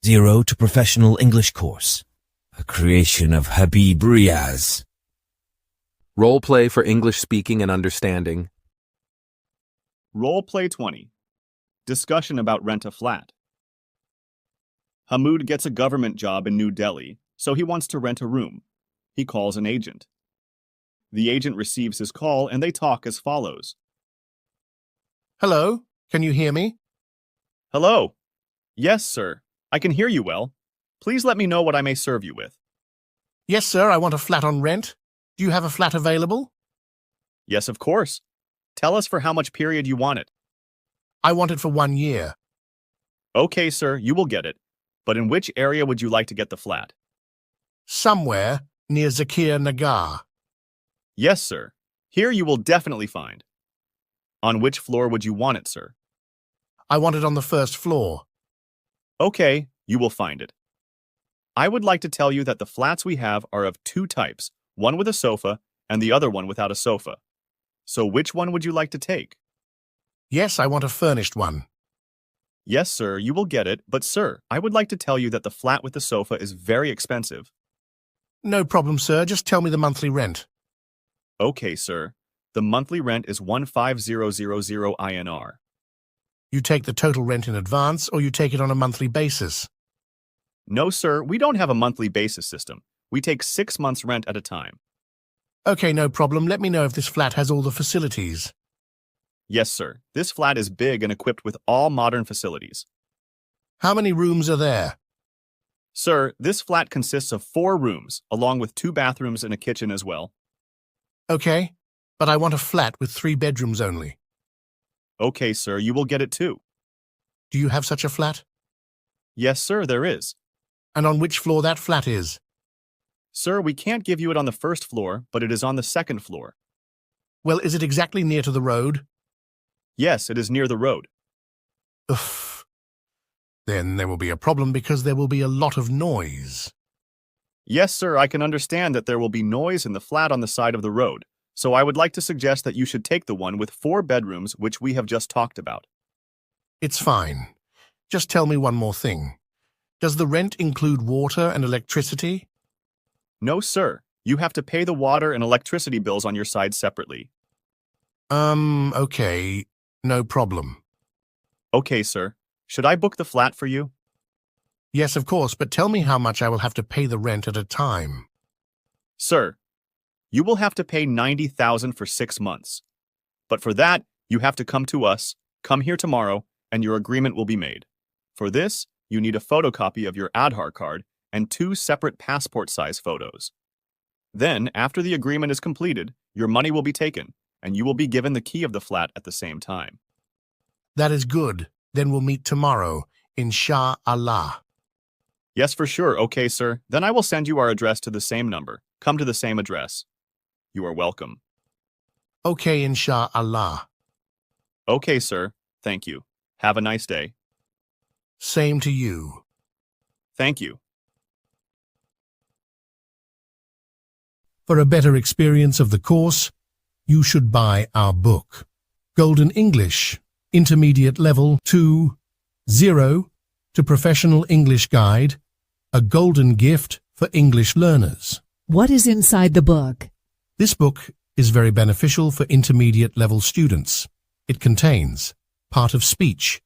0 to Professional English Course. A creation of Habib Riyaz. Role play for English speaking and understanding. Role play 20. Discussion about rent a flat. Hamoud gets a government job in New Delhi, so he wants to rent a room. He calls an agent. The agent receives his call and they talk as follows. Hello, can you hear me? Hello. Yes, sir. I can hear you well. Please let me know what I may serve you with. Yes, sir, I want a flat on rent. Do you have a flat available? Yes, of course. Tell us for how much period you want it. I want it for 1 year. Okay, sir, you will get it. But in which area would you like to get the flat? Somewhere near Nagar. Yes, sir. Here you will definitely find. On which floor would you want it, sir? I want it on the first floor. Okay, you will find it. I would like to tell you that the flats we have are of 2 types, one with a sofa and the other one without a sofa. So which one would you like to take? Yes, I want a furnished one. Yes, sir, you will get it, but sir, I would like to tell you that the flat with the sofa is very expensive. No problem, sir. Just tell me the monthly rent. Okay, sir. The monthly rent is 15,000 INR. You take the total rent in advance or you take it on a monthly basis? No, sir, we don't have a monthly basis system. We take 6 months' rent at a time. Okay, no problem. Let me know if this flat has all the facilities. Yes, sir. This flat is big and equipped with all modern facilities. How many rooms are there? Sir, this flat consists of 4 rooms, along with 2 bathrooms and a kitchen as well. Okay, but I want a flat with 3 bedrooms only. Okay, sir, you will get it too. Do you have such a flat? Yes, sir, there is. And on which floor that flat is? Sir, we can't give you it on the first floor, but it is on the 2nd floor. Well, is it exactly near to the road? Yes, it is near the road. Oof. Then there will be a problem because there will be a lot of noise. Yes, sir, I can understand that there will be noise in the flat on the side of the road, so I would like to suggest that you should take the one with 4 bedrooms which we have just talked about. It's fine. Just tell me one more thing. Does the rent include water and electricity? No, sir. You have to pay the water and electricity bills on your side separately. Okay. No problem. Okay, sir. Should I book the flat for you? Yes, of course, but tell me how much I will have to pay the rent at a time. Sir, you will have to pay 90,000 for 6 months. But for that, you have to come to us, come here tomorrow, and your agreement will be made. For this, you need a photocopy of your Aadhaar card and 2 separate passport-size photos. Then, after the agreement is completed, your money will be taken, and you will be given the key of the flat at the same time. That is good. Then we'll meet tomorrow, inshallah. Yes, for sure. Okay, sir. Then I will send you our address to the same number. Come to the same address. You are welcome. Okay, inshallah. Okay, sir. Thank you. Have a nice day. Same to you. Thank you. For a better experience of the course, you should buy our book, Golden English, Intermediate Level 2, 0 to Professional English Guide, a golden gift for English learners. What is inside the book? This book is very beneficial for intermediate level students. It contains part of speech,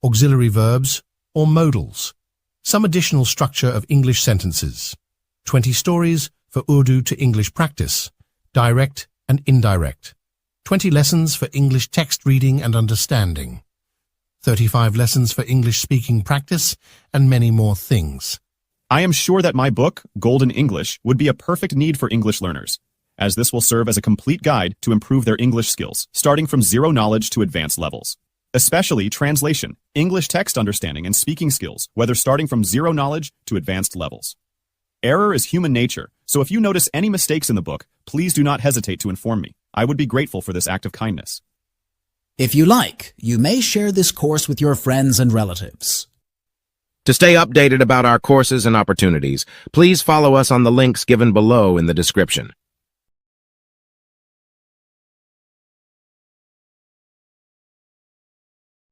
auxiliary verbs or modals, some additional structure of English sentences, 20 stories for Urdu to English practice, direct and indirect, 20 lessons for English text reading and understanding, 35 lessons for English speaking practice, and many more things. I am sure that my book, Golden English, would be a perfect need for English learners, as this will serve as a complete guide to improve their English skills, starting from zero knowledge to advanced levels. Especially translation, English text understanding, and speaking skills, whether starting from zero knowledge to advanced levels. Error is human nature, so if you notice any mistakes in the book, please do not hesitate to inform me. I would be grateful for this act of kindness. If you like, you may share this course with your friends and relatives. To stay updated about our courses and opportunities, please follow us on the links given below in the description.